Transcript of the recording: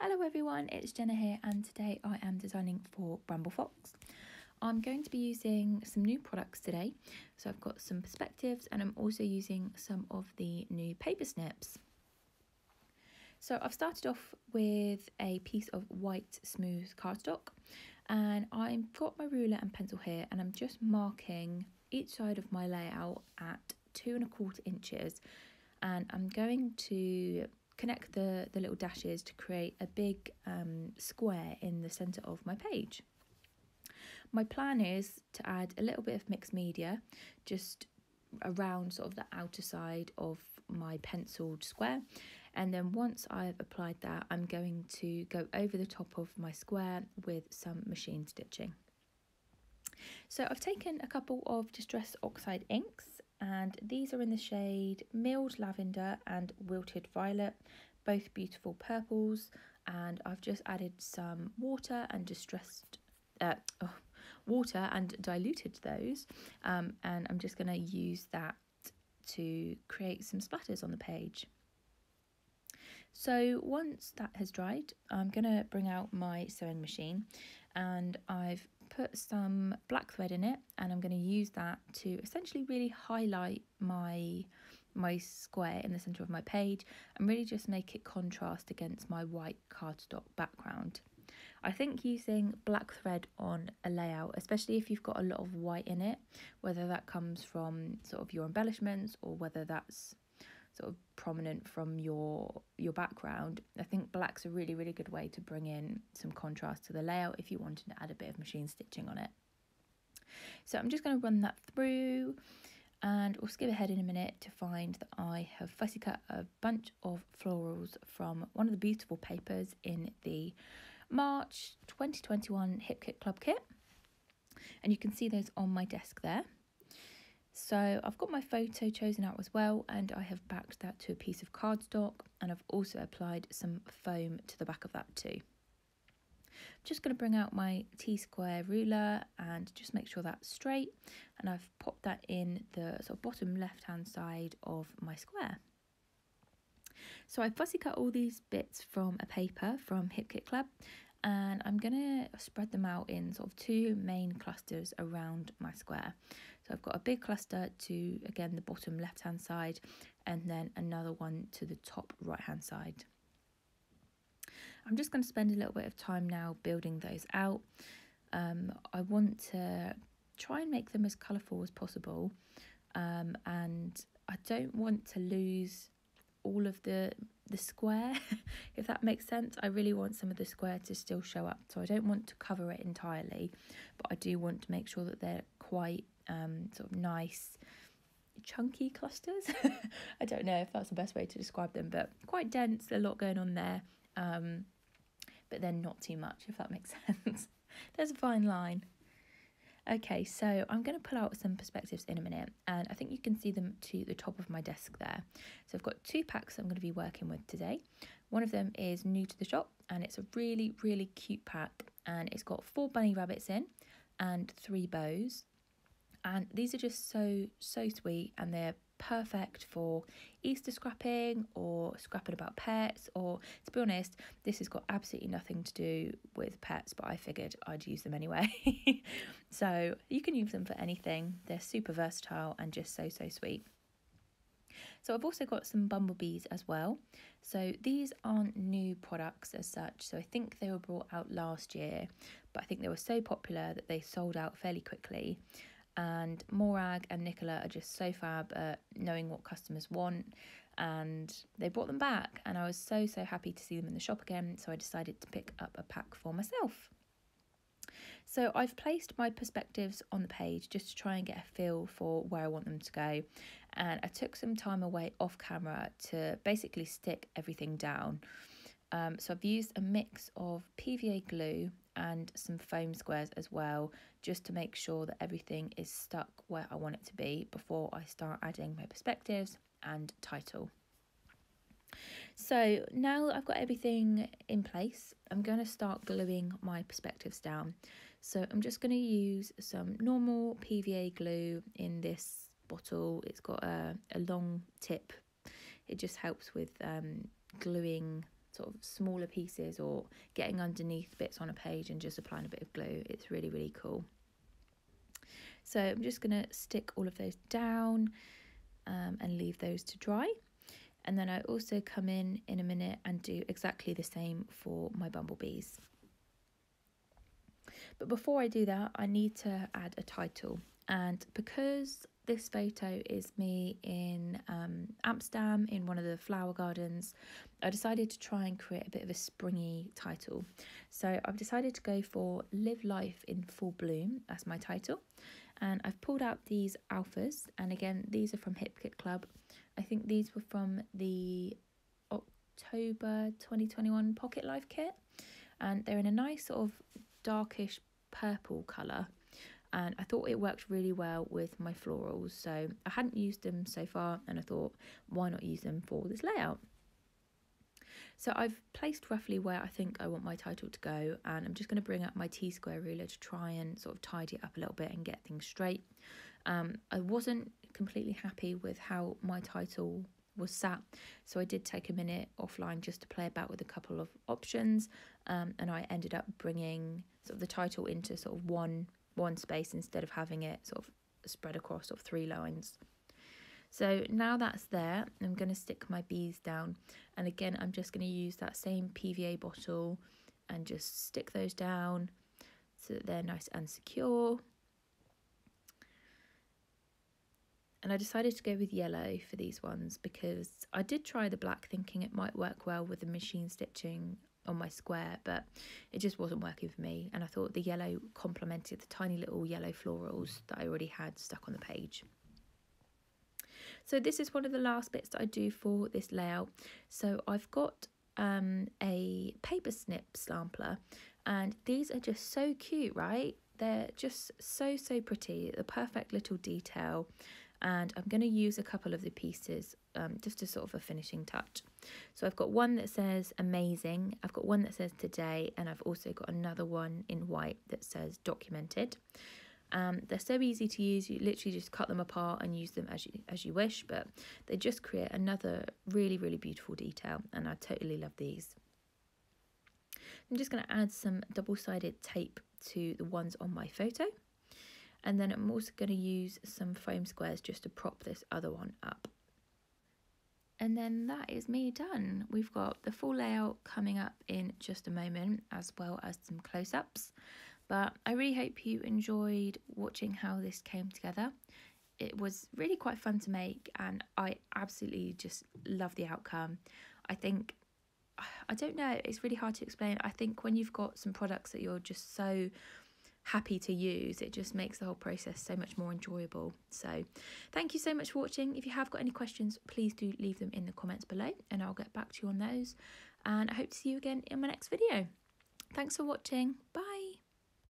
Hello everyone, it's Jenna here and today I am designing for Bramble Fox. I'm going to be using some new products today. So I've got some perspectives and I'm also using some of the new paper snips. So I've started off with a piece of white smooth cardstock and I've got my ruler and pencil here and I'm just marking each side of my layout at 2¼ inches, and I'm going to connect the little dashes to create a big square in the centre of my page. My plan is to add a little bit of mixed media just around sort of the outer side of my penciled square, and then once I've applied that I'm going to go over the top of my square with some machine stitching. So I've taken a couple of Distress Oxide inks and these are in the shade Milled Lavender and Wilted Violet, both beautiful purples, and I've just added some water and diluted those, and I'm just going to use that to create some splatters on the page. So once that has dried, I'm going to bring out my sewing machine and I've put some black thread in it, and I'm going to use that to essentially really highlight my square in the centre of my page and really just make it contrast against my white cardstock background. I think using black thread on a layout, especially if you've got a lot of white in it, whether that comes from sort of your embellishments or whether that's sort of prominent from your background, I think black's a really good way to bring in some contrast to the layout if you wanted to add a bit of machine stitching on it. So I'm just going to run that through and we'll skip ahead in a minute to find that I have fussy cut a bunch of florals from one of the beautiful papers in the March 2021 Hip Kit Club kit, and you can see those on my desk there. So I've got my photo chosen out as well, and I have backed that to a piece of cardstock, and I've also applied some foam to the back of that too. I'm just going to bring out my T-square ruler and just make sure that's straight, and I've popped that in the sort of bottom left hand side of my square. So I fussy cut all these bits from a paper from Hip Kit Club, and I'm going to spread them out in sort of two main clusters around my square. So I've got a big cluster to, again, the bottom left hand side, and then another one to the top right hand side. I'm just going to spend a little bit of time now building those out. I want to try and make them as colourful as possible, and I don't want to lose all of the square, if that makes sense. I really want some of the square to still show up, so I don't want to cover it entirely, but I do want to make sure that they're quite sort of nice chunky clusters. I don't know if that's the best way to describe them, but quite dense, a lot going on there, but then not too much, if that makes sense. There's a fine line. Okay, so I'm going to pull out some perspectives in a minute, and I think you can see them to the top of my desk there. So I've got two packs I'm going to be working with today. One of them is new to the shop, and it's a really cute pack, and it's got 4 bunny rabbits in and 3 bows. And these are just so sweet, and they're perfect for Easter scrapping or scrapping about pets, or to be honest, this has got absolutely nothing to do with pets, but I figured I'd use them anyway. So you can use them for anything. They're super versatile and just so sweet. So I've also got some bumblebees as well. So these aren't new products as such, so I think they were brought out last year, but I think they were so popular that they sold out fairly quickly. And Morag and Nicola are just so fab at knowing what customers want, and they brought them back, and I was so happy to see them in the shop again, so I decided to pick up a pack for myself. So I've placed my perspectives on the page just to try and get a feel for where I want them to go, and I took some time away off camera to basically stick everything down. So I've used a mix of PVA glue and some foam squares as well, just to make sure that everything is stuck where I want it to be before I start adding my perspectives and title. So now that I've got everything in place, I'm going to start gluing my perspectives down. So I'm just going to use some normal PVA glue in this bottle. It's got a long tip. It just helps with gluing sort of smaller pieces or getting underneath bits on a page and just applying a bit of glue. It's really, really cool. So I'm just going to stick all of those down and leave those to dry. And then I also come in a minute and do exactly the same for my bumblebees. But before I do that, I need to add a title. And because this photo is me in Amsterdam in one of the flower gardens, I decided to try and create a bit of a springy title. So I've decided to go for Live Life in Full Bloom as my title. And I've pulled out these alphas, and again, these are from Hip Kit Club. I think these were from the October 2021 Pocket Life kit, and they're in a nice sort of darkish purple colour, and I thought it worked really well with my florals. So I hadn't used them so far, and I thought, why not use them for this layout? So I've placed roughly where I think I want my title to go, and I'm just going to bring up my T-square ruler to try and sort of tidy it up a little bit and get things straight. I wasn't completely happy with how my title was sat, so I did take a minute offline just to play about with a couple of options, and I ended up bringing sort of the title into sort of one space instead of having it sort of spread across sort of 3 lines. So now that's there, I'm going to stick my bees down, and again I'm just going to use that same PVA bottle and just stick those down so that they're nice and secure. And I decided to go with yellow for these ones because I did try the black thinking it might work well with the machine stitching on my square, but it just wasn't working for me, and I thought the yellow complemented the tiny little yellow florals that I already had stuck on the page. So this is one of the last bits that I do for this layout. So I've got a paper snip sampler, and these are just so cute, right? They're just so pretty, the perfect little detail, and I'm going to use a couple of the pieces just as sort of a finishing touch. So I've got one that says amazing, I've got one that says today, and I've also got another one in white that says documented. They're so easy to use, you literally just cut them apart and use them as you wish, but they just create another really beautiful detail, and I totally love these. I'm just going to add some double-sided tape to the ones on my photo, and then I'm also going to use some foam squares just to prop this other one up. And then that is me done. We've got the full layout coming up in just a moment, as well as some close-ups. But I really hope you enjoyed watching how this came together. It was really quite fun to make, and I absolutely just love the outcome. I think, I don't know, it's really hard to explain. I think when you've got some products that you're just so happy to use, it just makes the whole process so much more enjoyable. So thank you so much for watching. If you have got any questions, please do leave them in the comments below, and I'll get back to you on those. And I hope to see you again in my next video. Thanks for watching. Bye.